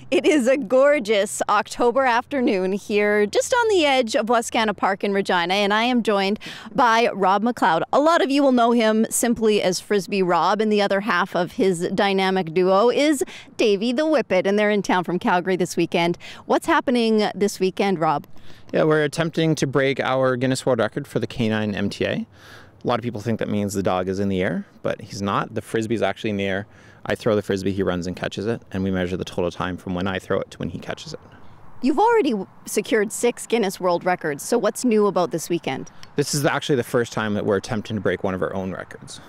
It is a gorgeous October afternoon here just on the edge of Wascana Park in Regina, and I am joined by Rob McLeod. A lot of you will know him simply as Frisbee Rob, and the other half of his dynamic duo is Davy the Whippet, and they're in town from Calgary this weekend. What's happening this weekend, Rob? Yeah, we're attempting to break our Guinness World Record for the Canine MTA. A lot of people think that means the dog is in the air, but he's not. The Frisbee is actually in the air. I throw the Frisbee, he runs and catches it, and we measure the total time from when I throw it to when he catches it. You've already secured 6 Guinness World Records, so what's new about this weekend? This is actually the first time that we're attempting to break one of our own records.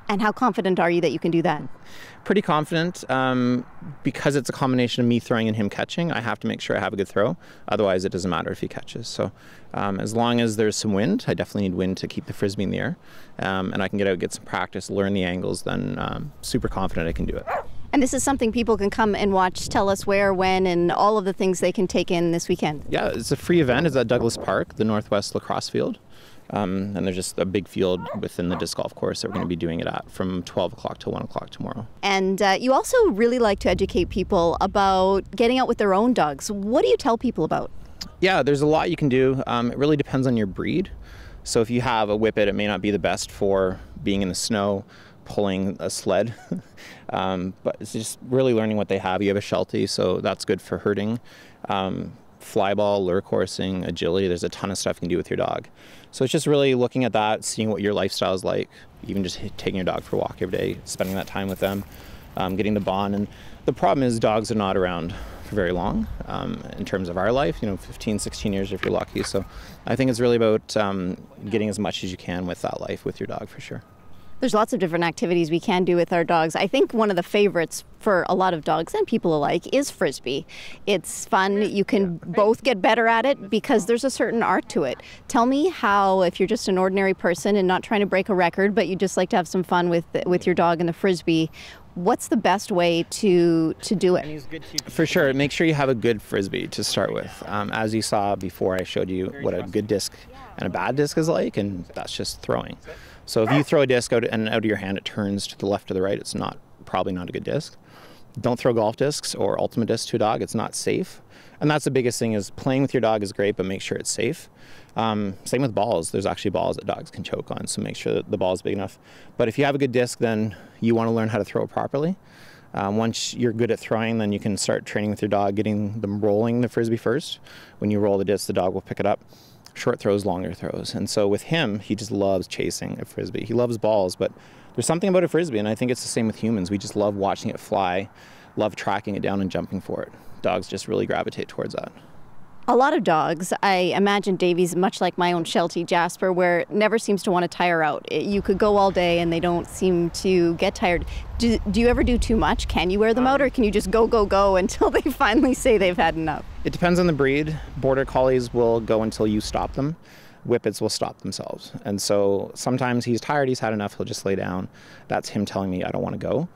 And how confident are you that you can do that? Pretty confident. Because it's a combination of me throwing and him catching, I have to make sure I have a good throw. Otherwise, it doesn't matter if he catches. So as long as there's some wind, I definitely need wind to keep the Frisbee in the air. And I can get out, get some practice, learn the angles, then super confident I can do it. And this is something people can come and watch. Tell us where, when, and all of the things they can take in this weekend. Yeah, it's a free event. It's at Douglas Park, the Northwest Lacrosse Field. And there's just a big field within the disc golf course that we're going to be doing it at from 12 o'clock to 1 o'clock tomorrow. And you also really like to educate people about getting out with their own dogs. What do you tell people about? Yeah, there's a lot you can do. It really depends on your breed. So if you have a Whippet, it may not be the best for being in the snow, pulling a sled. But it's just really learning what they have. You have a Sheltie, so that's good for herding. Fly ball, lure coursing, agility, there's a ton of stuff you can do with your dog. So it's just really looking at that, seeing what your lifestyle is like, even just taking your dog for a walk every day, spending that time with them, getting the bond. And the problem is dogs are not around for very long in terms of our life, 15, 16 years if you're lucky. So I think it's really about getting as much as you can with that life with your dog for sure. There's lots of different activities we can do with our dogs. I think one of the favorites for a lot of dogs and people alike is Frisbee. It's fun. You can both get better at it because there's a certain art to it. Tell me how, if you're just an ordinary person and not trying to break a record, but you just like to have some fun with your dog and the Frisbee, what's the best way to do it? For sure, make sure you have a good Frisbee to start with. As you saw before, I showed you what a good disc and a bad disc is like, and that's just throwing. So if you throw a disc out of your hand, it turns to the left or the right, it's probably not a good disc. Don't throw golf discs or ultimate discs to a dog, it's not safe. And that's the biggest thing, is playing with your dog is great, but make sure it's safe. Same with balls. There's actually balls that dogs can choke on, so make sure that the ball is big enough. But if you have a good disc, then you want to learn how to throw it properly. Once you're good at throwing, then you can start training with your dog, getting them rolling the Frisbee first. When you roll the disc, the dog will pick it up. Short throws, longer throws. And so with him, he just loves chasing a Frisbee. He loves balls, but there's something about a Frisbee, and I think it's the same with humans. We just love watching it fly, love tracking it down and jumping for it. Dogs just really gravitate towards that. A lot of dogs, I imagine Davy's much like my own Sheltie, Jasper, where it never seems to want to tire out. You could go all day and they don't seem to get tired. Do you ever do too much? Can you wear them out, or can you just go until they finally say they've had enough? It depends on the breed. Border Collies will go until you stop them. Whippets will stop themselves. And so sometimes he's tired, he's had enough, he'll just lay down. That's him telling me I don't want to go.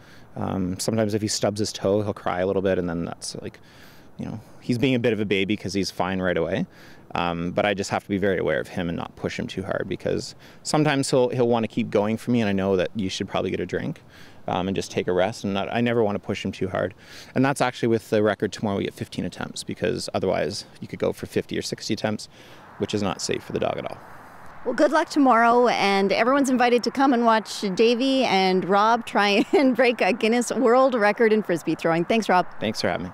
Sometimes if he stubs his toe, he'll cry a little bit, and then that's like, he's being a bit of a baby because he's fine right away. But I just have to be very aware of him and not push him too hard, because sometimes he'll want to keep going for me, and I know that you should probably get a drink and just take a rest. And I never want to push him too hard. And that's actually with the record tomorrow, we get 15 attempts, because otherwise you could go for 50 or 60 attempts, which is not safe for the dog at all. Well, good luck tomorrow, and everyone's invited to come and watch Davy and Rob try and break a Guinness World Record in Frisbee throwing. Thanks, Rob. Thanks for having me.